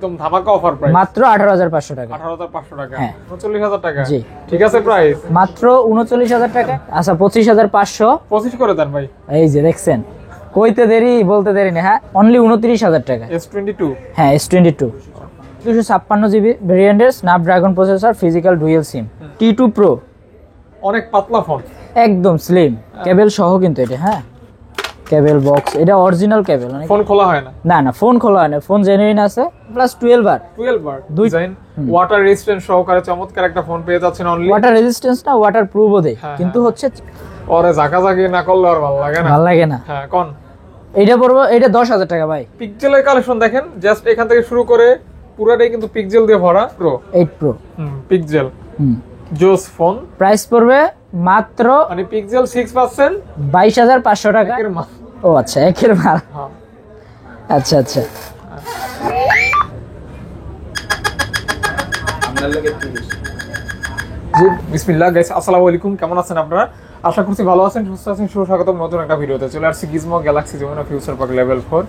একদম ধামাকা offer price মাত্র 18500 টাকা। 18500 টাকা, হ্যাঁ। 39000 টাকা। জি, ঠিক আছে প্রাইস মাত্র 39000 টাকা। আচ্ছা 25500, 25 করে দেন ভাই। এই যে দেখছেন, কইতে দেরি বলতে দেরি না। হ্যাঁ, অনলি 29000 টাকা। S22, হ্যাঁ S22 256 জিবি ভেরিয়েন্টের Snapdragon processor, physical dual SIM, T2 Pro, অনেক পাতলা ফোন, একদম স্লিম, কেবল সহ কিন্তু এটা। হ্যাঁ, কেবল বক্স, এটা অরিজিনাল কেবল, ফোন খোলা হয় না। না না, ফোন খোলা হয় না, ফোন জেনুইন আছে, প্লাস 12 বার ডিজাইন, ওয়াটার রেজিস্ট্যান্ট সহকারে চমৎকার একটা ফোন পেয়ে যাচ্ছেন অনলি। ওয়াটার রেজিস্ট্যান্স না, ওয়াটার প্রুফও দেয়, কিন্তু হচ্ছে ওরে জাকাজাকি না করলে আর ভালো লাগে না। ভালো লাগে না। হ্যাঁ কোন এইটা পড়বো, এটা 10000 টাকা ভাই। পিক্সেলের কালেকশন দেখেন, জাস্ট এখান থেকে শুরু করে পুরোটাই কিন্তু পিক্সেল দিয়ে ভরা। প্রো 8 Pro পিক্সেল জোস ফোন। প্রাইস পড়বে মাত্র মানে পিক্সেল 6% 22500 টাকা। এর মাল। ও আচ্ছা, একের মাল। হ্যাঁ আচ্ছা আচ্ছা। জি বিসমিল্লাহ গাইস, আসসালামু আলাইকুম। কেমন আছেন আপনারা? আশা করছি ভালো আছেন, সুস্থ আছেন। সুস্বাগতম নতুন একটা ভিডিওতে। চলে আসছি Gizmo Galaxy Jamuna Future Park level 4।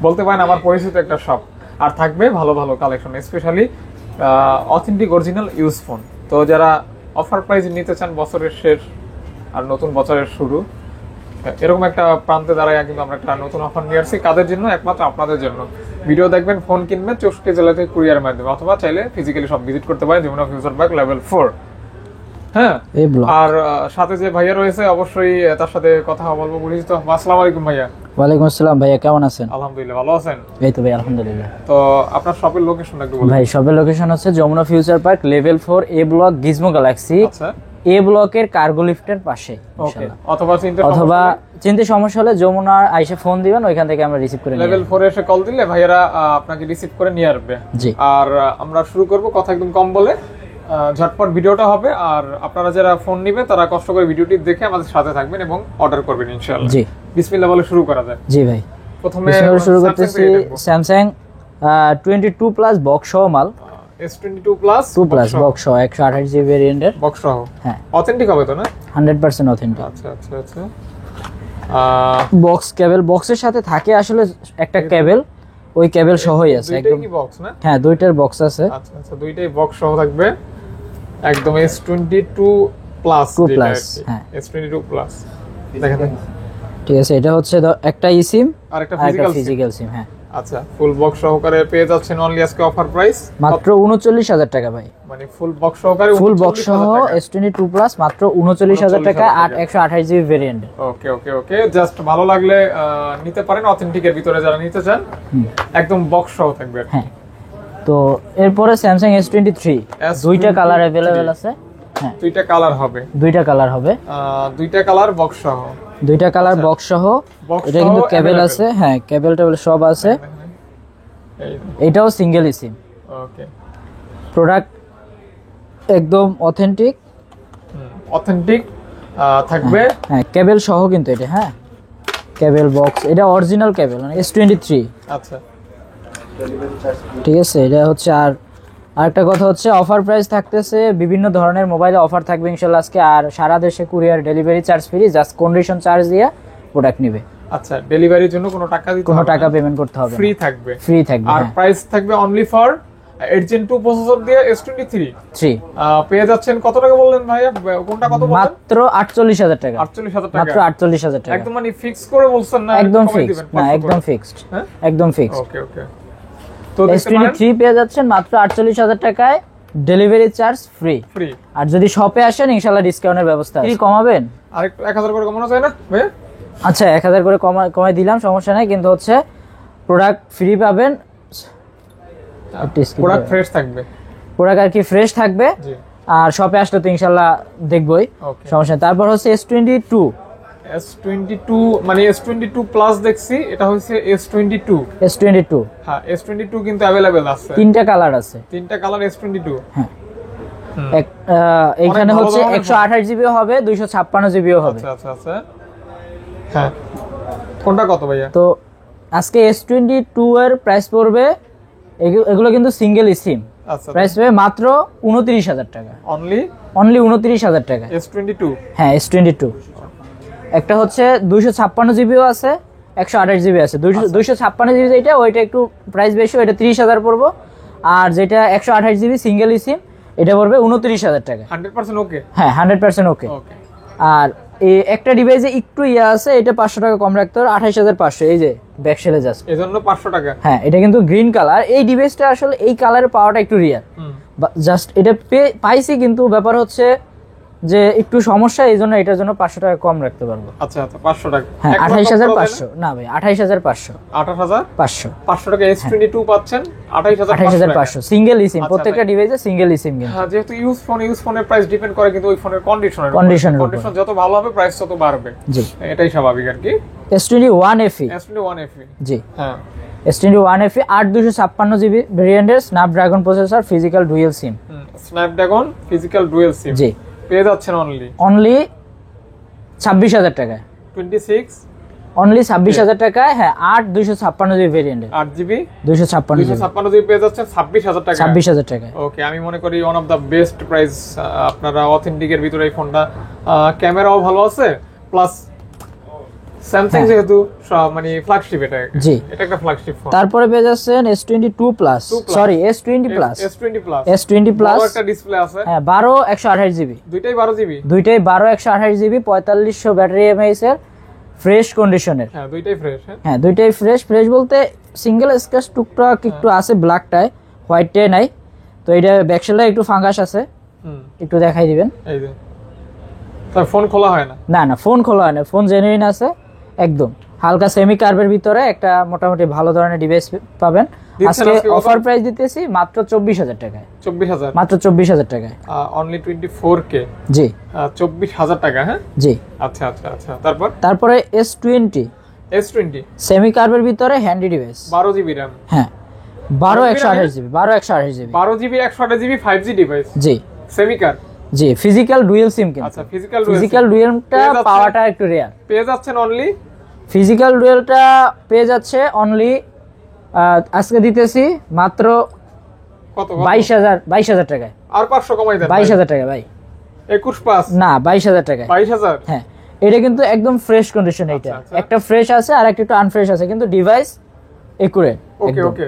বলতে পারেন আমার পরিচিত একটা শপ, আর থাকবে ভালো ভালো collection, specially authentic original use phone. তো যারা অফার প্রাইস নিতে চান বছরের শেষ আর নতুন বছরের শুরু, এরকম একটা প্রান্তে দাঁড়ায় কিন্তু আমরা একটা নতুন অফার নিয়ে আসছি। কাদের জন্য? একমাত্র আপনাদের জন্য। ভিডিও দেখবেন, ফোন কিনবেন 64 জেলা থেকে কুরিয়ারের মাধ্যমে, অথবা চাইলে ফিজিক্যালি সব ভিজিট করতে পারেন যমুনা ফিউচার পার্ক লেভেল 4। হ্যাঁ, আর সাথে যে ভাইয়া রয়েছে অবশ্যই তার সাথে কথা বলবো, পরিচিত। আসসালামু আলাইকুম ভাইয়া। ওয়ালাইকুম আসসালাম ভাইয়া, কেমন আছেন? আলহামদুলিল্লাহ, ভালো আছেন? এই তো ভাই আলহামদুলিল্লাহ। তো আপনার শপের লোকেশনটা একটু বলুন ভাই। শপের লোকেশন হচ্ছে যমুনা ফিউচার পার্ক লেভেল 4 এ ব্লক, গিজমো গ্যালাক্সি। আচ্ছা, এ ব্লকের কার্গো লিফটের পাশে। ওকে। অথবা চিনতে সমস্যা হলে যমুনা আইসা ফোন দিবেন, ওইখান থেকে আমরা রিসিভ করে লেভেল 4 এসে কল দিলে ভাইয়ারা আপনাকে রিসিভ করে নিয়ে আসবে। জি। আর আমরা শুরু করব কথা একদম কম বলে, ঝটপট ভিডিওটা হবে। আর আপনারা যারা ফোন নেবেন তারা কষ্ট করে ভিডিওটি দেখে আমাদের সাথে থাকবেন এবং অর্ডার করবেন ইনশাআল্লাহ। জি, বিসমিল্লাহ বলে শুরু করা যায়। জি ভাই। প্রথমে শুরু করতেছি স্যামসাং 22 প্লাস বক্স সহ মাল। S22 প্লাস 2 প্লাস বক্স সহ 128 জিবি ভেরিয়েন্টের বক্স সহ। হ্যাঁ, অথেন্টিক হবে তো না? 100% অথেন্টিক। আচ্ছা আচ্ছা আচ্ছা। বক্স কেবল, বক্সের সাথে থাকে আসলে একটা কেবল, ওই কেবল সহই আছে একদম। কি বক্স না? হ্যাঁ, দুইটার বক্স আছে। আচ্ছা আচ্ছা, দুইটাই বক্স সহ থাকবে একদম। S22 প্লাস 2 প্লাস, হ্যাঁ S22 প্লাস। দেখেন, ঠিক আছে। এটা হচ্ছে একটা ই সিম আর একটা ফিজিক্যাল সিম। হ্যাঁ, আচ্ছা, ফুল বক্স সহকারে পেয়ে যাচ্ছেন অনলি আজকে অফার প্রাইস মাত্র 39000 টাকা ভাই। মানে ফুল বক্স সহকারে, ফুল বক্স সহ S22 প্লাস মাত্র 39000 টাকা, 128 জিবি ভেরিয়েন্ট। ওকে ওকে ওকে, জাস্ট ভালো লাগলে নিতে পারেন। অথেন্টিকের ভিতরে যারা নিতে চান একদম বক্স সহ থাকবে। হ্যাঁ, তো এরপরে স্যামসাং S23 দুইটা কালার अवेलेबल আছে। হ্যাঁ, দুইটা কালার হবে, দুইটা কালার হবে, দুইটা কালার বক্স সহ, দুইটা কালার বক্স সহ। এটা কিন্তু কেবল আছে, হ্যাঁ কেবল টেবল সব আছে। এটাও সিঙ্গেল সিম। ওকে, প্রোডাক্ট একদম অথেন্টিক থাকবে। হ্যাঁ, কেবল সহ কিন্তু এটা। হ্যাঁ, কেবল বক্স, এটা অরিজিনাল কেবল মানে S23। আচ্ছা, ঠিক আছে। এটা হচ্ছে আরেকটা কথা হচ্ছে অফার প্রাইস থাকতেছে, বিভিন্ন ধরনের মোবাইলে অফার থাকবে ইনশাআল্লাহ আজকে। আর সারা দেশে courier delivery charge free, just condition charge দিয়ে প্রোডাক্ট নেবে। আচ্ছা, ডেলিভারির জন্য কোনো টাকা দিতে হবে না, কোনো টাকা পেমেন্ট করতে হবে না, ফ্রি থাকবে। ফ্রি থাকবে। আর প্রাইস থাকবে অনলি ফর 8 Gen 2 প্রসেসর দিয়ে S23 পেয়ে যাচ্ছেন। কত টাকা বললেন ভাইয়া? কোনটা কত বললেন? মাত্র 48000 টাকা। 48000 টাকা, মাত্র 48000 টাকা। একদম মানে ফিক্স করে বলছেন না? একদম ফিক্সড না, একদম ফিক্সড। হ্যাঁ, একদম ফিক্সড। ওকে ওকে। তো S23 পেয়ে যাচ্ছেন মাত্র 48000 টাকায়, ডেলিভারি চার্জ ফ্রি। আর যদি শপে আসেন ইনশাআল্লাহ ডিসকাউন্টের ব্যবস্থা আছে। কি কমাবেন? আরেকটু 1000 করে কমানো যায় না ভাইয়া? আচ্ছা, 1000 করে কমাই দিলাম, সমস্যা নাই। কিন্তু হচ্ছে প্রোডাক্ট ফ্রি পাবেন, প্রোডাক্ট ফ্রেশ থাকবে, প্রোডাক্ট আর কি ফ্রেশ থাকবে। আর শপে আসলে তো ইনশাআল্লাহ দেখবই, সমস্যা। তারপর হচ্ছে S22 মানে S22 প্লাস দেখছি, এটা হচ্ছে S22। হ্যাঁ, S22 কিন্তু अवेलेबल আছে, তিনটা কালার আছে, তিনটা কালার S22। হ্যাঁ, এখানে হচ্ছে 128 জিবিও হবে, 256 জিবিও হবে। আচ্ছা আচ্ছা আচ্ছা। হ্যাঁ, কোনটা কত ভাইয়া? তো আজকে S22 এর প্রাইস পড়বে, এগুলো কিন্তু সিঙ্গেল সিম। আচ্ছা, প্রাইস পড়বে মাত্র 29000 টাকা। অনলি 29000 টাকা। S22। হ্যাঁ, S22 একটা হচ্ছে 256 জিবিও আছে, 128 জিবি আছে। 256 জিবি যেটা, ওইটা একটু প্রাইস বেশি, ওইটা 30000 পড়বো। আর যেটা 128 জিবি সিঙ্গেল সিম এটা পড়বে 29,000 টাকা। 100% ওকে। হ্যাঁ 100% ওকে। ওকে। আর এই একটা ডিভাইসে একটু আছে, এটা 500 টাকা কম রাখতে হবে, 28,500। এই যে ব্যাকশেলে জাস্ট এজন্য 500 টাকা। হ্যাঁ এটা কিন্তু গ্রিন কালার। এই ডিভাইসটা আসলে এই কালারের পাওয়াটা একটু রিয়ার, জাস্ট এটা পাইছি, কিন্তু ব্যাপার হচ্ছে যে একটু সমস্যা, এই জন্য এটার জন্য 500 টাকা কম রাখতে পারবো। আচ্ছা আচ্ছা 500 টাকা। হ্যাঁ 28,500 না ভাই 28,500। 28,500 500 500 টাকা S22 পাচ্ছেন 28,500 28,500 সিঙ্গেল সিম, প্রত্যেকটা ডিভাইসে সিঙ্গেল সিম কিন্তু। হ্যাঁ যেহেতু ইউজ ফোনের প্রাইস ডিপেন্ড করে কিন্তু ওই ফোনের কন্ডিশনের কন্ডিশন যত ভালো হবে প্রাইস তত বাড়বে। জি এটাই স্বাভাবিক আর কি। S21 FE। S21 FE জি হ্যাঁ S21 FE 8 256 জিবি ভেরিয়েন্টের Snapdragon processor, physical dual SIM. Snapdragon physical dual SIM জি পেয়ে যাচ্ছেন অনলি 26,000 টাকায়। 26 অনলি 26,000 টাকায়। হ্যাঁ 8 256 জিবি ভেরিয়েন্টের 8GB 256 জিবি পেয়ে যাচ্ছেন 26,000 টাকা। 26,000 টাকায়। ওকে আমি মনে করি one of the best price. আপনারা অথেন্টিকের ভিতরে এই ফোনটা, ক্যামেরাও ভালো আছে, প্লাস স্যামসাং যেহেতু মানে ফ্ল্যাগশিপ এটা একটা ফ্ল্যাগশিপ ফোন। তারপরে পেয়ে যাচ্ছেন S22 plus, sorry S20 plus. S20 plus একটা ডিসপ্লে আছে। হ্যাঁ 12 128 জিবি, দুইটাই 12GB, দুইটাই 12 128 জিবি, 4500 ব্যাটারি এমএএইচ এর, ফ্রেশ কন্ডিশনের। হ্যাঁ দুইটাই ফ্রেশ। হ্যাঁ দুইটাই ফ্রেশ বলতে সিঙ্গেল স্ক্র্যাচ টুকটাক একটু আছে ব্ল্যাকটায়, হোয়াইটটায় নাই। তো এটা ব্যাকশেলটা একটু ফাঙ্গাস আছে, একটু দেখাই দিবেন। এই যে তার ফোন খোলা হয় না। না ফোন খোলা হয় না, ফোন জেনুইন আছে একদম। হালকা সেমি কার্ভের ভিতরে একটা মোটামুটি ভালো ধরনের ডিভাইস পাবেন। আজকে অফার প্রাইস দিতেছি মাত্র 24,000 টাকায়। 24,000 মাত্র 24,000 টাকায়। Only 24K। জি 24,000 টাকা। হ্যাঁ জি আচ্ছা আচ্ছা আচ্ছা। তারপরে S20 সেমি কার্ভের ভিতরে হ্যান্ডি ডিভাইস, 12GB RAM। হ্যাঁ 12 128 GB, 12 128 GB, 12GB 128GB 5G device. জি সেমি কার। জি ফিজিক্যাল ডুয়াল সিম কিন্তু। আচ্ছা ফিজিক্যাল ডুয়ালটা পাওয়াটা একটু রেয়ার। পেয়ে যাচ্ছেন অনলি ফিজিক্যাল ডুয়ালটা পেয়ে যাচ্ছে অনলি আজকে দিতেছি মাত্র কত 22,000 টাকায়। আর 500 কমাই দেন। 22,000 টাকা ভাই। 21 না 22,000 টাকায়। 22,000। হ্যাঁ এটা কিন্তু একদম ফ্রেশ কন্ডিশন। এটা একটা ফ্রেশ আছে আর একটা একটু আনফ্রেশ আছে, কিন্তু ডিভাইস একুরেট। ওকে ওকে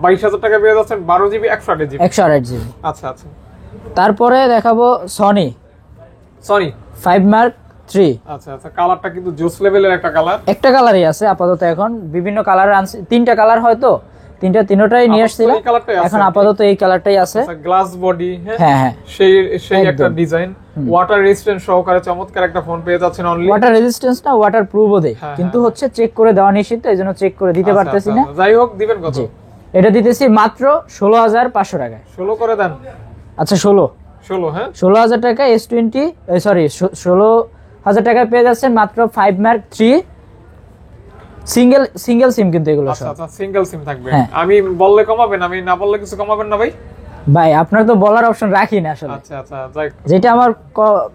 22,000 টাকা পেয়ে যাচ্ছেন 12GB 128GB। 128 জিবি। আচ্ছা আচ্ছা। তারপরে দেখাবো সনি 5 Mark 3। আচ্ছা আচ্ছা কালারটা কিন্তু জোস লেভেলের একটা কালার। একটা কালারই আছে আপাতত, এখন বিভিন্ন কালার আনছি, 3টা কালার হয়তো, তিনটাই নিয়ে আসছিলাম, এখন আপাতত এই কালারটাই আছে। Glass body. হ্যাঁ হ্যাঁ সেই একটা ডিজাইন, ওয়াটার রেজিস্ট্যান্ট সহকারে চমৎকার একটা ফোন পেয়ে যাচ্ছেন অনলি। ওয়াটার রেজিস্ট্যান্স না ওয়াটার প্রুফও দেয়, কিন্তু হচ্ছে চেক করে দেওয়া নিশ্চিত, এইজন্য চেক করে দিতে পারতেছি না। যাই হোক দিবেন কত? এটা দিতেছি মাত্র 16,500 টাকায়। 16 করে দেন। আচ্ছা 16 হ্যাঁ 16,000 টাকা S20 সরি 16,000 টাকায় পেয়ে যাচ্ছেন মাত্র 5 Mark 3 সিঙ্গেল সিম কিন্তু এগুলো সব। আচ্ছা সিঙ্গেল সিম থাকবে। আমি বললে কমাবেন, আমি না বললে কিছু কমাবেন না ভাই? ভাই আপনার তো বলার অপশন রাখি না আসলে। আচ্ছা আচ্ছা যাই, যেটা আমার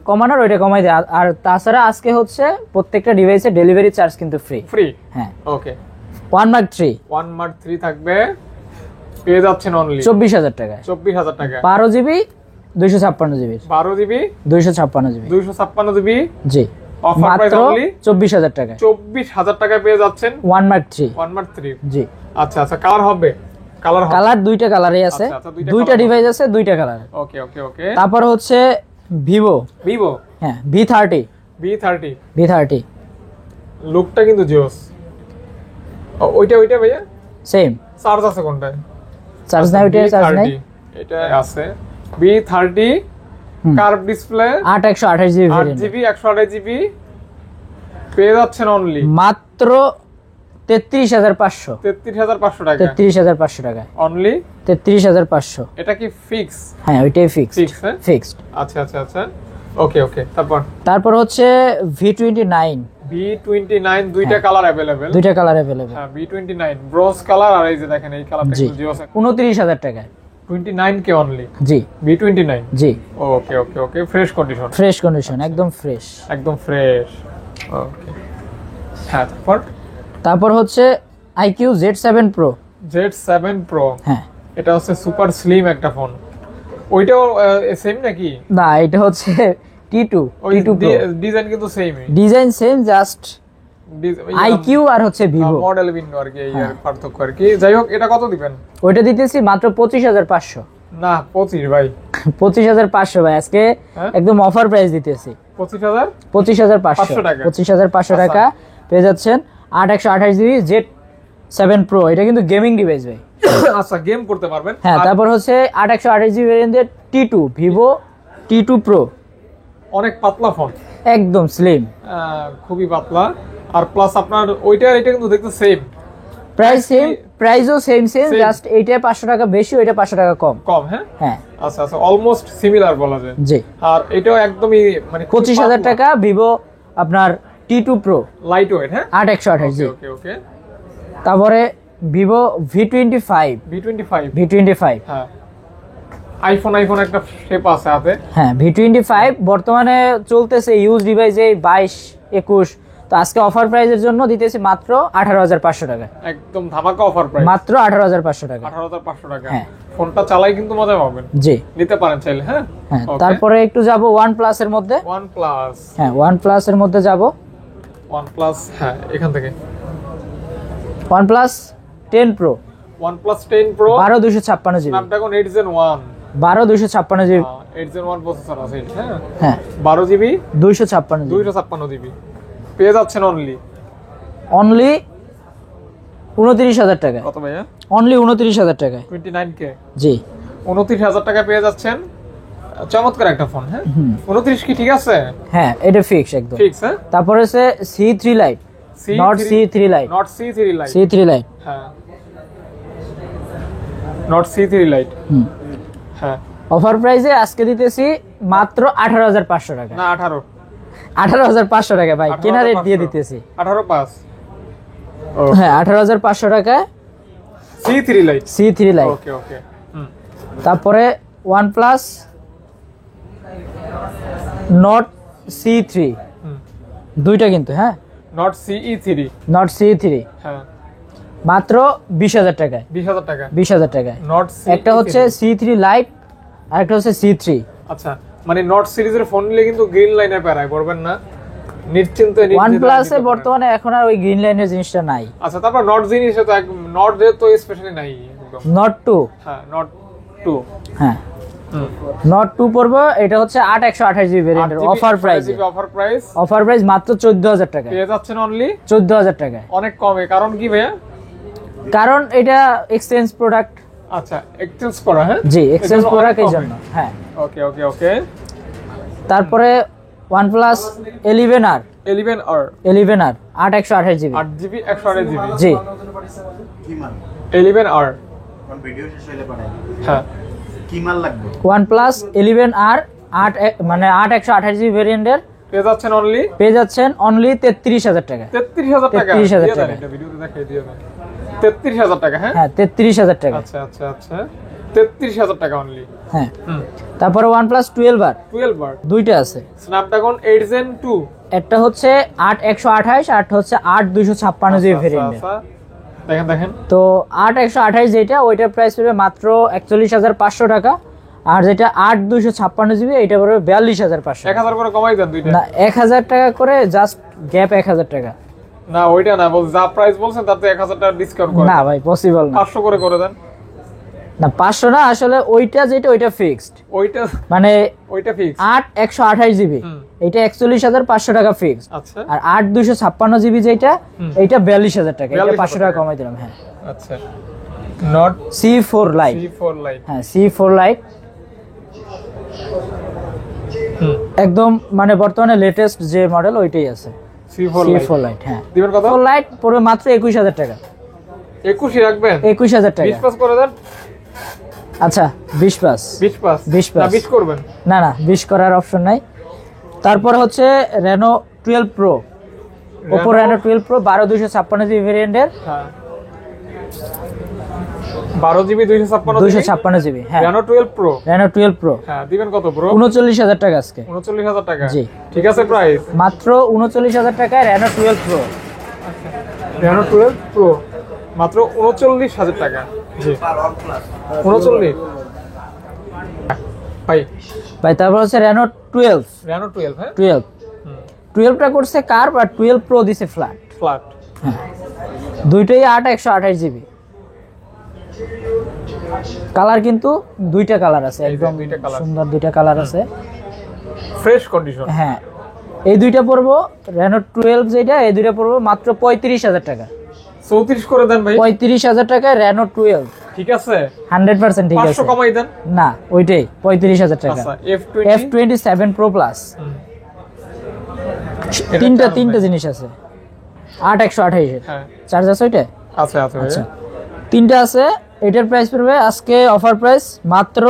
কমানোর ওইটা কমাই দেয়। আর তাছাড়া আজকে হচ্ছে প্রত্যেকটা ডিভাইসে ডেলিভারি চার্জ কিন্তু ফ্রি। হ্যাঁ ওকে 1 Mark 3 থাকবে, পেয়ে যাচ্ছেন অনলি 24,000 টাকায়। 24,000 টাকা। 12GB 256 GB, 12GB 256 GB, 256 GB. জি অফার প্রাইস অনলি 24,000 টাকা। 24,000 টাকায় পেয়ে যাচ্ছেন 1 Mark 3। জি আচ্ছা আচ্ছা কালার হবে, কালার দুইটা কালারই আছে, দুইটা ডিভাইস আছে, দুইটা কালার। ওকে ওকে ওকে। তারপর হচ্ছে ভিভো হ্যাঁ V30 লুকটা কিন্তু জোস। ওইটা ভাইয়া সেম। চার্জ আছে কোনটায়? চার্জ নাই, ওইটা চার্জ নাই, এটা আছে V30 curve display 8 128 GB, 8GB 128GB পেয়ে যাচ্ছেন অনলি মাত্র 33,500 টাকা। 33,500 টাকায় অনলি 33,500। এটা কি ফিক্স? হ্যাঁ ওইটাই ফিক্সড। আচ্ছা আচ্ছা আচ্ছা ওকে ওকে। তারপর হচ্ছে V29 দুইটা কালার अवेलेबल। হ্যাঁ V29 ব্রোঞ্জ কালার, আর এই যে দেখেন এই কালারটা কিন্তু জিও 29,000 টাকায়। 29 কে অনলি। জি V29 জি ওকে ওকে ওকে। ফ্রেশ কন্ডিশন একদম ফ্রেশ। ওকে হ্যাঁ। তারপর হচ্ছে IQ Z7 Pro। হ্যাঁ এটা হচ্ছে সুপার স্লিম একটা ফোন। ওইটাও সেম নাকি? না এটা হচ্ছে T2 Pro। ডিজাইন কিন্তু সেমই, ডিজাইন সেম, জাস্ট আইকিউ আর হচ্ছে ভিভো মডেল ভিন্ন আর কি, এই আর পার্থক্য আর কি। যাই হোক, এটা কত দিবেন? ওইটা দিতেছি মাত্র 25,500। না 25 ভাই, 25,500 ভাই আজকে একদম অফার প্রাইস দিতেছি। 25,500 টাকা। 25,500 টাকা পেয়ে যাচ্ছেন 8/128 জিবি Z7 Pro। এটা কিন্তু গেমিং ডিভাইস ভাই। আচ্ছা, গেম করতে পারবেন। হ্যাঁ, তারপর হচ্ছে 8/128 জিবি ভেরিয়েন্টের T2 ভিভো T2 Pro, অনেক পাতলা ফোন, একদম স্লিম, খুবই পাতলা। আর প্লাস আপনার ওইটা এটা কিন্তু দেখতে সেম প্রাইস সেম, প্রাইসও সেম, জাস্ট এইটা 500 টাকা বেশি, ওইটা 500 টাকা কম। হ্যাঁ হ্যাঁ আচ্ছা আচ্ছা, অলমোস্ট সিমিলার বলা যায়। জি, আর এটাও একদমই মানে 25,000 টাকা ভিভো আপনার T2 Pro লাইট ওয়েট। হ্যাঁ 8/128 জি। ওকে ওকে। তারপরে ভিভো V25 V25। হ্যাঁ, আইফোন একটা শেপ আছে হাতে। হ্যাঁ V25 বর্তমানে চলতেছে ইউজ ডিভাইসে 22-21। তো আজকে অফার প্রাইসের জন্য দিতেছি মাত্র 18,500 টাকা, একদম ধামাকা অফার প্রাইস, মাত্র 18,500 টাকা। 18,500 টাকা। হ্যাঁ, ফোনটা চালাই কিন্তু মজা পাবেন, জি নিতে পারেন চাইলে। হ্যাঁ হ্যাঁ। Okay. তারপরে একটু যাব OnePlus এর মধ্যে। OnePlus। হ্যাঁ OnePlus এর মধ্যে যাব। OnePlus, হ্যাঁ এখান থেকে OnePlus 10 Pro, OnePlus 10 Pro 12/256 GB, Snapdragon 8 Gen 1, 12/256 GB. 8 Gen 1 processor আছে। হ্যাঁ হ্যাঁ 12 জিবি 256 জিবি, 256 জিবি পেয়ে যাচ্ছেন অনলি 29,000 টাকা। কত ভাইয়া? অনলি 29,000 টাকায় 29K। জি, 29,000 টাকা পেয়ে যাচ্ছেন। চমৎকার একটা ফোন। হ্যাঁ 29 কি ঠিক আছে? হ্যাঁ এটা ফিক্স একদম ফিক্স। হ্যাঁ তারপরে আছে C3 Lite, Note C3 Lite, Note C3 Lite। C3 Lite। হ্যাঁ Note C3 Lite। হ্যাঁ অফার প্রাইসে আজকে দিতেছি মাত্র 18,500 টাকা। না 18, 18,500 টাকা ভাই, কেনা রেট দিয়ে দিতেছি। 18.5। হ্যাঁ 18,500 টাকা C3 Lite। C3 Lite। ওকে ওকে। তারপরে OnePlus Note C3, দুইটা কিন্তু। হ্যাঁ Note CE3। Note C3 হ্যাঁ মাত্র 20,000 টাকায়, 20,000 টাকা। 20,000 টাকায়। Note C। একটা হচ্ছে C3 Lite আর একটা হচ্ছে C3। আচ্ছা, মানে নোট সিরিজের ফোন নিলে কিন্তু গ্রিন লাইনে প্যারায় পড়বেন না, নিশ্চিন্তে OnePlus এ বর্তমানে এখন আর ওই গ্রিন লাইনের জিনিসটা নাই। আচ্ছা, তারপর নোট জিনিস তো নোট তো স্পেশালি নাই একদম। Note 2, হ্যাঁ Note 2। হ্যাঁ Note 2 পড়বে। এটা হচ্ছে 8/128 জিবি ভেরিয়েন্টের অফার প্রাইস। অফার প্রাইস মাত্র 14,000 টাকা পেয়ে যাচ্ছেন অনলি 14,000 টাকায়। অনেক কমে। কারণ কি ভাইয়া? কারণ এটা এক্সচেঞ্জ প্রোডাক্ট। আচ্ছা, এক্সচেঞ্জ করা। হ্যাঁ জি, এক্সচেঞ্জ প্রোডাক্ট এই জন্য। হ্যাঁ ওকে ওকে ওকে। তারপরে OnePlus 11R, 11R 8/128 GB, 8 GB 128 GB. জি 11R কোন ভিডিও শেষ হইলে পাঠাই। হ্যাঁ কি মাল লাগবে? OnePlus 11R 8/128 জিবি ভেরিয়েন্টের পেয়ে যাচ্ছেন অনলি 33,000 টাকা। 33,000 টাকা। 33,000 টাকা। এটা ভিডিওতে দেখাই দিও না। 33,000 টাকা। হ্যাঁ হ্যাঁ 33,000 টাকা। আচ্ছা আচ্ছা আচ্ছা, 33,000 টাকা অনলি। হ্যাঁ তারপরে OnePlus 12R, 12R দুইটা আছে। Snapdragon 8 Gen 2। একটা হচ্ছে 8/128 আর একটা হচ্ছে 8/256 জিবি ভেরিয়েন্টের। দেখেন দেখেন, তো 8/128 যেটা, ওইটার প্রাইস পড়বে মাত্র 41,500 টাকা। আর যেটা 8/256 জিবি, এটা পড়বে 42,500। 1000 করে কমাই দেন দুইটা। না 1,000 টাকা করে, জাস্ট গ্যাপ 1,000 টাকা। না ওইটা না, বল যা প্রাইস বলছেন তাতে 1000 টাকা ডিসকাউন্ট করে। না ভাই পসিবল না। 500 করে দেন। না 500 না, আসলে ওইটা যেটা ওইটা ফিক্সড, ওইটা মানে ওইটা ফিক্স। 8/128 জিবি এটা 41,500 টাকা ফিক্সড। আচ্ছা, আর 8/256 জিবি যেটা, এটা 42,000 টাকা। এটা 500 টাকা কমাই দিলাম। হ্যাঁ আচ্ছা, not C4 Lite। C4 Lite। হ্যাঁ C4 Lite একদম মানে বর্তমানে লেটেস্ট যে মডেল ওইটাই আছে, C4 Lite। হ্যাঁ দিবেন কত? C4 Lite পড়বে মাত্র 21,000 টাকা। 21 রাখবেন? 21,000 টাকা। 20 পাস করে দেন। আচ্ছা 20 পাস। 20 পাস 20 না পাস 20 করবেন? না না 20 করার অপশন নাই। তারপর হচ্ছে Reno 12 Pro, Oppo Reno 12 Pro 12/256 GB ভেরিয়েন্টের। হ্যাঁ 12 জিবি 256 জিবি। হ্যাঁ Reno 12 Pro। Reno 12 Pro হ্যাঁ দিবেন কত ব্রো? 39,000 টাকা আজকে। 39,000 টাকা। জি। ঠিক আছে, প্রাইস মাত্র 39,000 টাকায় Reno 12 Pro। Reno 12 Pro মাত্র 39,000 টাকা। জি 39 ভাই। তারপর হচ্ছে Reno 12। Reno 12। হ্যাঁ 12টা করছে কার্ভ আর 12 Pro দিছে ফ্ল্যাট। ফ্ল্যাট। দুইটাই 8/128 জিবি। কালার কিন্তু দুইটা কালার আছে, একদম দুইটা colour। সুন্দর দুইটা কালার আছে। Fresh condition. হ্যাঁ, এই দুইটা পড়বো Reno 12 যেটা, এই দুইটা পড়বো মাত্র 35,000 টাকা। 34 করে দেন ভাই। 35,000 টাকায় Reno 12, ঠিক আছে, 100% ঠিক আছে। 500 কমাই দেন। না, ওইটাই 35,000 টাকা। আচ্ছা F20 F27 Pro Plus, এটা তিনটা জিনিস আছে। 8/128 এর হ্যাঁ চার্জ আছে ওইটা। আছে আছে আচ্ছা, ভাই। তিনটা আছে। এটার প্রাইস পড়বে আজকে অফার প্রাইস মাত্র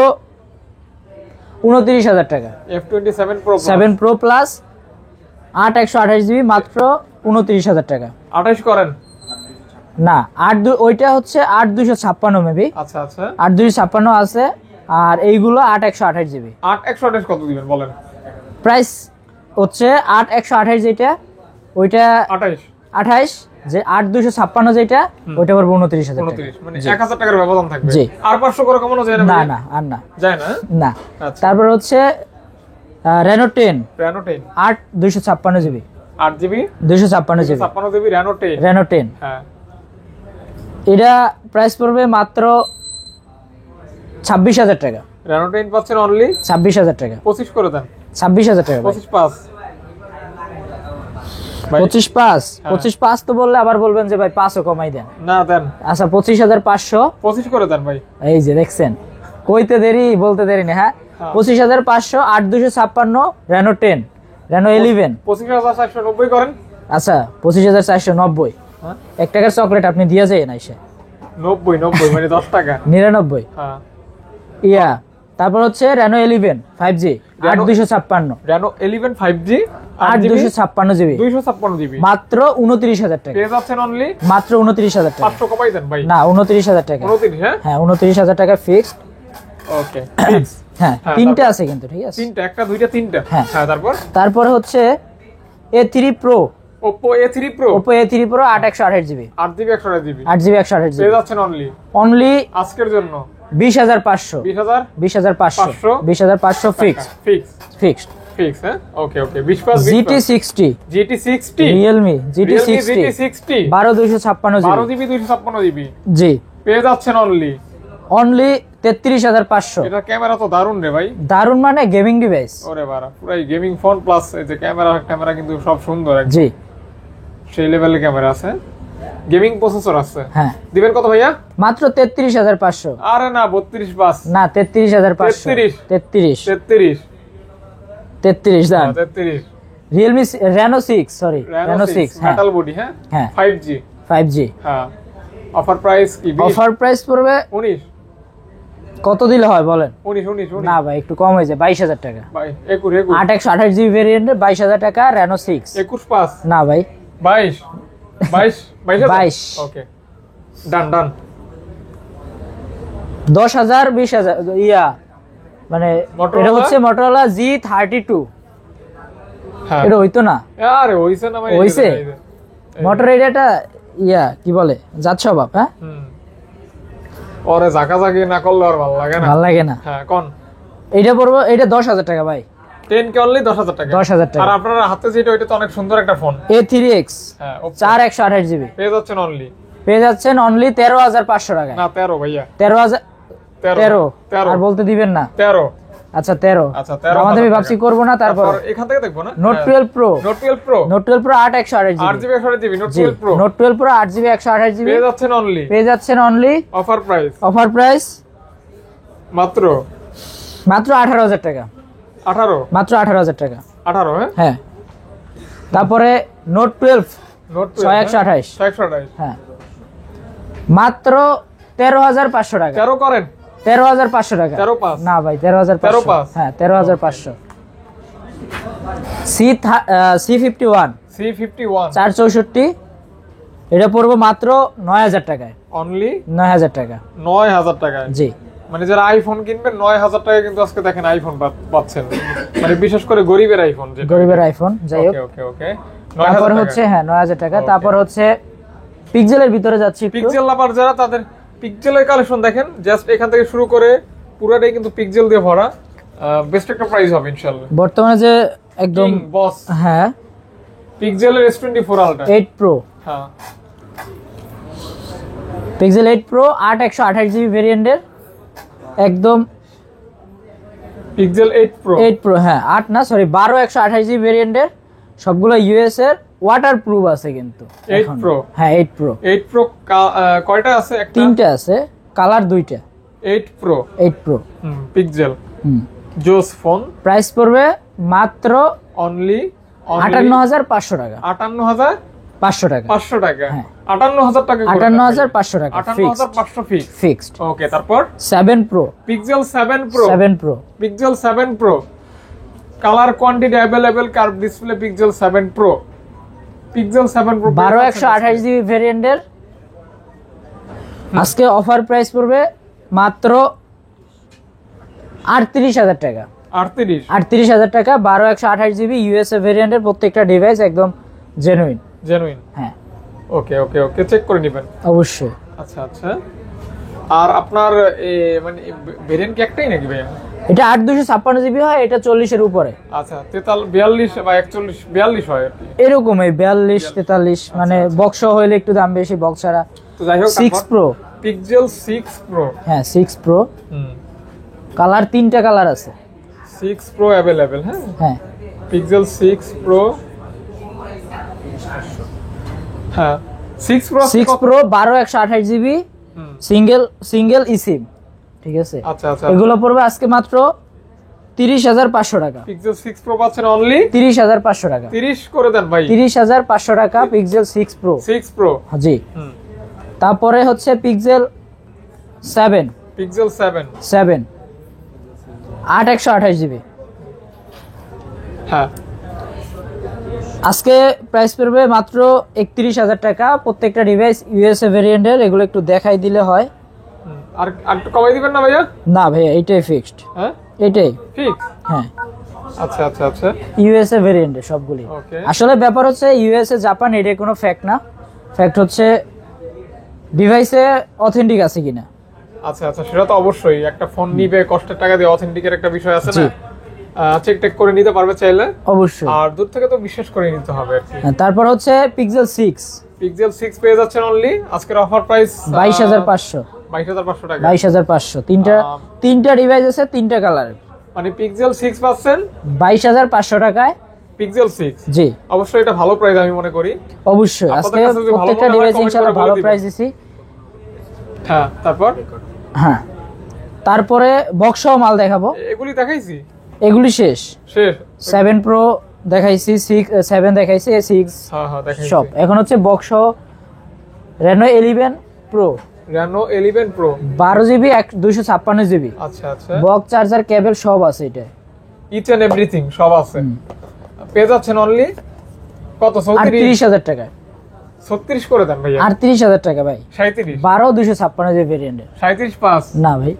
29,000 টাকা। F27 Pro 7 Pro Plus 8/128 GB মাত্র 29,000 টাকা। 28 করেন। না, ওইটা হচ্ছে 8/256 মেবি। আচ্ছা আচ্ছা 8/256 আছে, আর এইগুলো 8/128 জিবি। 8 কত দিবেন বলেন? প্রাইস হচ্ছে 8/128 যেটা, ওইটা 28 28, যে 8/256 যেটা, ওইটা পড়বে 29,000 টাকা। 29 মানে 1000 টাকার ব্যবধান থাকবে। জি। আর 500 করে কমানো যায় না না ভাই? না, আর না, যায় না। না। আচ্ছা তারপর হচ্ছে Reno 10 Reno 10 8/256 GB, 8GB 256 GB 56GB Reno 10। Reno 10। হ্যাঁ এটা প্রাইস পড়বে মাত্র 26,000 টাকা। Reno 10 পাচ্ছেন অনলি 26,000 টাকা। 25 করে দেন। 26,000 টাকা ভাই। 25 পাস ভাই। 25 তো বললে আবার বলবেন যে ভাই 5ও কমাই দেন। না দেন, আচ্ছা 25,500। 25 করে দেন ভাই। এই যে দেখছেন, কইতে দেরি বলতে দেরি না। হ্যাঁ, 25,500 8/256 Reno 10 Reno 11। 25,490 করেন। আচ্ছা 25,490। হ্যাঁ 1 টাকার চকলেট আপনি দিয়ে যায় না এসে 90 মানে 10 টাকা। 99। হ্যাঁ ইয়া, তারপর হচ্ছে Reno 11 5G 8/256 Reno 11 5G 8/256 GB 256GB মাত্র 29,000 টাকা। পেয়ে যাচ্ছেন অনলি মাত্র 29,000 টাকা। 500 কমাই দেন ভাই। না, 29,000 টাকা। 29 হ্যাঁ হ্যাঁ, 29,000 টাকা ফিক্সড। ওকে ফিক্স। হ্যাঁ, হ্যাঁ, তিনটা তারপর? আছে কিন্তু, ঠিক আছে। তিনটা, একটা দুইটা তিনটা। হ্যাঁ। হ্যাঁ তারপর তারপরে হচ্ছে A3 Pro Oppo A3 Pro Oppo A3 Pro 8/128 GB 8GB 128GB 8GB 128 GB পেয়ে যাচ্ছেন অনলি অনলি আজকের জন্য 20,500 20,000 20,500 500 20,500 ফিক্সড ফিক্স ফিক্সড। ফিক্স হ্যাঁ ওকে ওকে 20 pass GT60 GT60 Realme GT60 GT60 12/256 GB 12GB 256GB জি পেয়ে যাচ্ছেন অনলি অনলি 33,500। এটা ক্যামেরা তো দারুণ রে ভাই। দারুন মানে গেমিং ডিভাইস। ওরে বাড়া পুরাই গেমিং ফোন প্লাস এই যে ক্যামেরা কিন্তু সব সুন্দর একদম জি সেই লেভেলের ক্যামেরা আছে, গেমিং প্রসেসর আছে। হ্যাঁ, দিবেন কত ভাইয়া? মাত্র 33,500। আরে না 32 বাস না, 33,500। 33 33 33 দাম। 33 Realme Reno 6 সরি Reno 6 হ্যাঁ মেটাল বডি হ্যাঁ হ্যাঁ 5G 5G। হ্যাঁ অফার প্রাইস কি 20 অফার প্রাইস পড়বে 19 কত দিলে হয় বলেন? 19 না ভাই, একটু কম হয়ে যায়, 22,000 টাকা। ভাই 21 8/128 জিবি ভেরিয়েন্টে 22,000 টাকা Reno 6। 21 পাস না ভাই, 22 22 ওকে ডান ডান 10,000 20,000 ইয়া মানে Motorola? এটা হচ্ছে Motorola G32। হ্যাঁ এটা হইতো না, আরে হইছে না ভাই হইছে? Motorola এটা ইয়া কি বলে যাচ্ছে বাপ। হ্যাঁ, ওরে জাকাজাকি না করলে আর ভালো লাগে না। ভালো লাগে না। হ্যাঁ কোন এটা পড়বো, এটা 10,000 টাকা ভাই। 10 কে অনলি 10,000 টাকা। 10,000 টাকা। আর আপনার হাতে যেটা ওইটা তো অনেক সুন্দর একটা ফোন। A3X হ্যাঁ 4/128 জিবি পেয়ে যাচ্ছেন অনলি পেয়ে যাচ্ছেন অনলি 13,500 টাকায়। না 13 ভাইয়া 13,000 13 আর বলতে দিবেন না। 13 আচ্ছা 13 আচ্ছা 13 আমাদের আমি ভাবছি করবো না। তারপর এখান থেকে দেখবো না Note 12 Pro Note 12 Pro Note 12 Pro 8/128 GB 8GB 128GB Note জি 12 Pro Note 12 Pro 8GB 128 GB পেয়ে যাচ্ছেন অনলি পেয়ে যাচ্ছেন only offer price offer price মাত্র 18,000 টাকা 18 মাত্র 18,000 টাকা 18 হ্যাঁ হ্যাঁ। তারপরে Note 12 Note 6/128 628 হ্যাঁ মাত্র 13,500 টাকা 13 করেন 13,500 টাকা 13 পাস না ভাই 13,500 13 পাস। হ্যাঁ 13,500 C51 C51 464 এটা পড়বো মাত্র 9,000 টাকায় অনলি 9,000 টাকা 9,000 টাকায়। জি মানে যারা আইফোন কিনবেন 9,000 টাকায় কিন্তু আজকে দেখেন আইফোন পাচ্ছেন, মানে বিশেষ করে গরিবের আইফোন যেটা। গরিবের আইফোন যাই হোক। ওকে ওকে ওকে তারপর হচ্ছে হ্যাঁ 9,000 টাকা। Okay. তারপর হচ্ছে পিক্সেলের ভিতরে যাচ্ছি একটু। পিক্সেল লাভার যারা তাদের পিক্সেলের কালেকশন দেখেন, জাস্ট এখান থেকে শুরু করে পুরোটাই কিন্তু পিক্সেল দিয়ে ভরা। বেস্ট একটা প্রাইস হবে ইনশাআল্লাহ। বর্তমানে যে একদম বস হ্যাঁ পিক্সেলের S24 আলট্রা 8 Pro হ্যাঁ পিক্সেল 8 প্রো 8 128 জিবি ভেরিয়েন্টের একদম পিক্সেল 8 প্রো 8 প্রো, হ্যাঁ 8 না সরি 12 128 জিবি ভেরিয়েন্টের, সবগুলো ইউএস এর, ওয়াটারপ্রুফ আছে কিন্তু 8 এখন। প্রো হ্যাঁ 8 প্রো 8 প্রো কয়টা আছে? একটা, তিনটা আছে, কালার দুইটা। 8 প্রো 8 প্রো পিক্সেল জোস ফোন। প্রাইস পড়বে মাত্র অনলি 58500 টাকা। 58500 টাকা 500 টাকা হ্যাঁ। 58000 টাকা 58500 টাকা 58500 ফিক্স। ফিক্সড। ওকে, তারপর 7 Pro Pixel 7 Pro 7 Pro Pixel 7 Pro colour quantity available, curve display, Pixel 7 Pro Pixel 7 Pro 12 128 GB ভেরিয়েন্টের আজকে অফার প্রাইস পড়বে মাত্র 38000 টাকা। 38 টাকা 12 128 জিবি ইউএসএ ভেরিয়েন্টের, প্রত্যেকটা ডিভাইস একদম জেনুইন। হ্যাঁ ওকে ওকে ওকে, চেক করে নেবেন অবশ্যই। আচ্ছা আচ্ছা। আর আপনার মানে ভেরিয়েন্ট কি একটাই নাকি ভাই? এটা 8256 জিবি হয়, এটা 40 এর উপরে। আচ্ছা 42 বা 41 42 হয় আর কি। এরকমই 42 43, মানে বক্স হইলে একটু দাম বেশি, বক্স ছাড়া। তো যাই হোক, 6 প্রো পিক্সেল 6 প্রো হ্যাঁ 6 প্রো কালার, তিনটা কালার আছে। 6 প্রো अवेलेबल, হ্যাঁ হ্যাঁ পিক্সেল 6 প্রো, হ্যাঁ 6 pro 6 pro 12 128 GB single eSIM, ঠিক আছে। আচ্ছা আচ্ছা। এগুলো পড়বে আজকে মাত্র 30500 টাকা। পিক্সেল 6 প্রো পাচ্ছেন অনলি 30500 টাকা। 30 করে দেন ভাই। 30500 টাকা পিক্সেল 6 প্রো। 6 প্রো জি। তারপরে হচ্ছে পিক্সেল 7 পিক্সেল 7 8 128 জিবি। হ্যাঁ আজকে প্রাইস পড়বে মাত্র 31000 টাকা, প্রত্যেকটা ডিভাইস ইউএসএ ভেরিয়েন্টের। এগুলো একটু দেখাই দিলে হয়। আর একটু কমাই দিবেন না ভাইয়া? না ভাইয়া, এইটাই ফিক্সড। হ্যাঁ এটাই ফিক্স। হ্যাঁ আচ্ছা আচ্ছা আচ্ছা। ইউএসএ ভেরিয়েন্টের সবগুলি। ওকে। আসলে ব্যাপার হচ্ছে ইউএসএ জাপান এটা কোনো ফ্যাক্ট না, ফ্যাক্ট হচ্ছে ডিভাইসে অথেন্টিক আছে কিনা। আচ্ছা আচ্ছা, সেটা তো অবশ্যই। একটা ফোন নিবে কষ্টের টাকা দিয়ে, অথেন্টিকের একটা বিষয় আছে না, চেক টেক করে নিতে পারবে চাইলে অবশ্যই। আর দূর থেকে তো বিশ্বাস করে নিতে হবে আর কি। তারপর হচ্ছে পিক্সেল 6 পিক্সেল 6 পেয়ে যাচ্ছেন অনলি আজকের অফার প্রাইস 22500 টাকা। 22500 তিনটা ডিভাইস আছে, তিনটা কালার। মানে পিক্সেল 6 পাচ্ছেন 22500 টাকায় পিক্সেল 6। জি অবশ্যই এটা ভালো প্রাইস আমি মনে করি। অবশ্যই। আজকে কাছে যদি ভালো প্রত্যেকটা মনে হয় ডিভাইস comment ইনশাআল্লাহ করে ভালো বলে দিবেন। প্রাইস দিছি। হ্যাঁ তারপর হ্যাঁ তারপরে বক্সও মাল দেখাবো। এগুলি দেখাইছি, এগুলি শেষ। 7 প্রো দেখাইছি, 7 দেখাইছি, 6 হ্যাঁ হ্যাঁ দেখাইছি সব। এখন হচ্ছে box Reno 11 Pro Reno 11 Pro 12 GB 256 GB. আচ্ছা আচ্ছা। বক্স চার্জার কেবল সব আছে, এটা ইচ এন্ড এভরিথিং সব আছে। পেয়ে যাচ্ছেন অনলি কত? 38000 টাকা। 36 করে দেন ভাইয়া। 38000 টাকা ভাই। 37 12 256 জিবি ভেরিয়েন্টের। 37 পাস না ভাই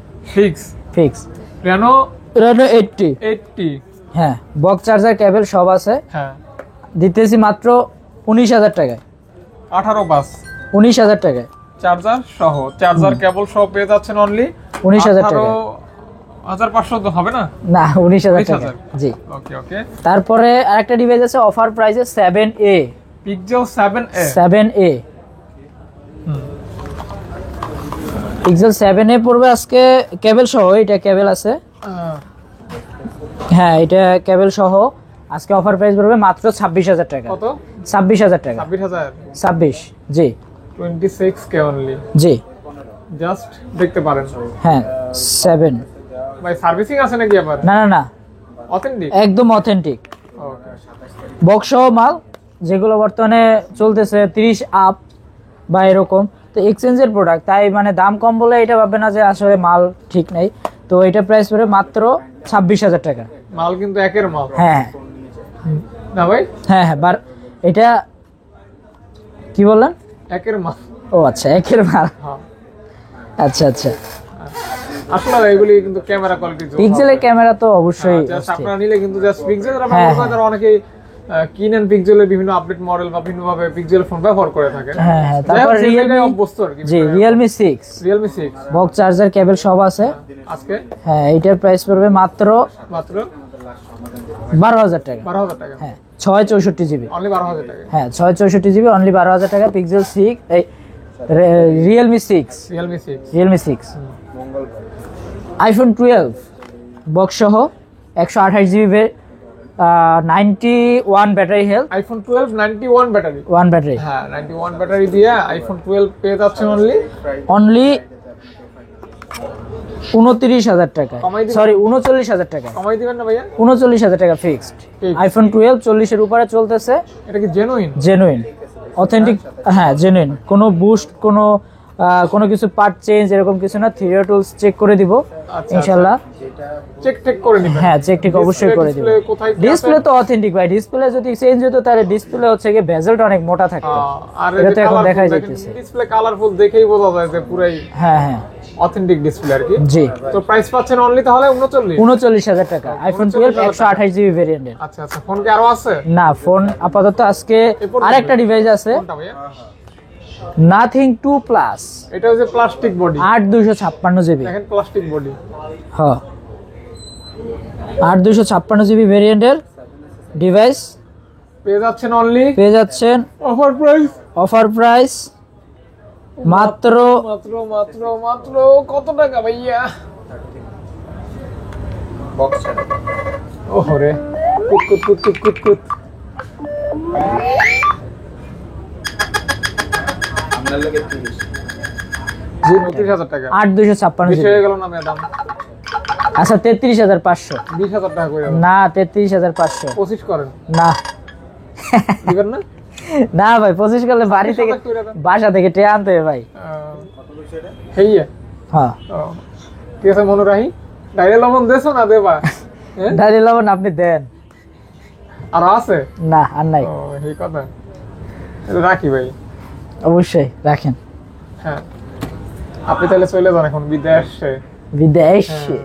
ফিক্স। Reno 80 হ্যাঁ বক্স চার্জার কেবল সব আছে। হ্যাঁ দিতেছি মাত্র 19000 টাকায়। 18 পাস 19000 টাকায় চার্জার সহ, চার্জার কেবল সহ পেয়ে যাচ্ছেন অনলি 19000 টাকা। 18500 তো হবে না? না 19000 টাকা। 19000 জি। ওকে ওকে। তারপরে আরেকটা ডিভাইস আছে অফার প্রাইসে 7A pixel 7a 7A pixel 7A পড়বে আজকে কেবল সহ, এটা কেবল আছে। হ্যাঁ এটা কেবল সহ আজকে অফার প্রাইস পড়বে মাত্র 26000 টাকা। কত? 26000 টাকা। 26000 26 জি 26k অনলি। জি জাস্ট দেখতে পারেন। হ্যাঁ 7 ভাই সার্ভিসিং আছে নাকি আবার? না না না অথেন্টিক একদম অথেন্টিক ওকে। বক্স সহ মাল, যেগুলো বর্তমানে চলতেছে 30 আপ বা এরকম, তো এক্সচেঞ্জের প্রোডাক্ট, তাই মানে দাম কম বলে এটা ভাববে না যে আসলে মাল ঠিক নেই। তো এটা প্রাইস পড়ে মাত্র 26000 টাকা। মাল কিন্তু একের মাল। হ্যাঁ না ভাই? হ্যাঁ হ্যাঁ এটা কি বললেন? একের মাল। ও আচ্ছা একের মাল। হ্যাঁ আচ্ছা আচ্ছা। আসলে এগুলি কিন্তু ক্যামেরা কোয়ালিটি পিক্সেলের ক্যামেরা তো অবশ্যই জাস্ট আপনারা নিলে কিন্তু জাস্ট পিক্সেল যারা হ্যাঁ, ব্যবহার করে তারা অনেকেই কিনেন পিক্সেলের বিভিন্ন আপডেট মডেল বা বিভিন্ন ভাবে পিক্সেল ফোন ব্যবহার করে থাকেন। হ্যাঁ হ্যাঁ। যাই হোক, তারপর সেই জায়গায় Realme অভ্যস্ত আর কি। জি Realme 6 Realme 6 box charger cable সব আছে আজকে হ্যাঁ। এটার প্রাইস পড়বে মাত্র 12000 12000 টাকা। 12000 টাকা। হ্যাঁ 664 জিবি, অনলি 12,000 টাকা। হ্যাঁ 664 জিবি অনলি 12,000 টাকা। পিক্সেল 6 এই রিয়েলমি 6, রিয়েলমি 6। আইফোন 12 বক্স সহ 128 GB 91 battery health. IPhone 12 91 battery, 1 battery, হ্যাঁ 91 ব্যাটারি দিয়ে আইফোন 12 পেয়ে যাচ্ছেন অনলি 29,000 টাকা, কমাই দিবেন? সরি 39,000 টাকা, কমাই দিবেন না ভাইয়া? 39,000 টাকা ফিক্সড। Fixed। আইফোন 12 40 এর উপরে চলতেছে, এটা কি জেনুইন? জেনুইন অথেন্টিক, হ্যাঁ জেনুইন, কোনো বুস্ট কোনো কিছু পার্ট চেঞ্জ এরকম কিছু না। থ্রি টুলস চেক করে দিব আচ্ছা, ইনশাআল্লাহ। চেক টেক করে নিবেন? হ্যাঁ চেক টেক অবশ্যই করে দিব। Display কোথায় কি ডিসপ্লে আছে? তো অথেন্টিক ভাই, ডিসপ্লে যদি চেঞ্জ হতো তাহলে ডিসপ্লে হচ্ছে কি বেজেলটা অনেক মোটা থাকতো, আর এটা তো এখন দেখাই যাইতেছে। ডিসপ্লে কালারফুল দেখেই বোঝা যায় যে পুরাই হ্যাঁ হ্যাঁ অথেন্টিক ডিসপ্লে আর কি। জি, তো প্রাইস পাচ্ছেন অনলি তাহলে 39? 39,000 টাকা আইফোন 12 128 জিবি ভেরিয়েন্টের। আচ্ছা আচ্ছা, ফোন কি আরো আছে? না, ফোন আপাতত আজকে আরেকটা ডিভাইস আছে, কোনটা ভাইয়া? নাথিং 2 প্লাস, এটা হচ্ছে প্লাস্টিক বডি, 8256 জিবি, দেখেন প্লাস্টিক বডি। হ্যাঁ 8256 জিবি ভেরিয়েন্টের ডিভাইস পেয়ে যাচ্ছেন অনলি পেয়ে যাচ্ছেন অফার প্রাইস, অফার প্রাইস মাত্র মাত্র মাত্র মাত্র কত টাকা ভাইয়া? বক্স ছাড়া ওহরে কুত কুত কুত কুত কুত কুত। আপনার লাগে 30। জি 29,000 টাকা। 8256 বেশি জিবি। হয়ে গেল না ম্যাডাম? আচ্ছা 33,500, 20,000 টাকা করে যাবে। না 33,500, 25 করেন, না দিবেন না? না ভাই 25 করলে বাড়ি থেকে বাসা থেকে টে আনতে হবে ভাই। হেইয়া হ্যাঁ ঠিক আছে মনোরাহি, ডাইরে লবণ দেছো না দেবা? হ্যাঁ? ডালি লবণ আপনি দেন, আর আছে? না আর নাই, ও এই কথা, এটা রাখি ভাই। অবশ্যই রাখেন। হ্যাঁ আপনি তাহলে চলে যান এখন বিদেশে। বিদেশ হ্যাঁ।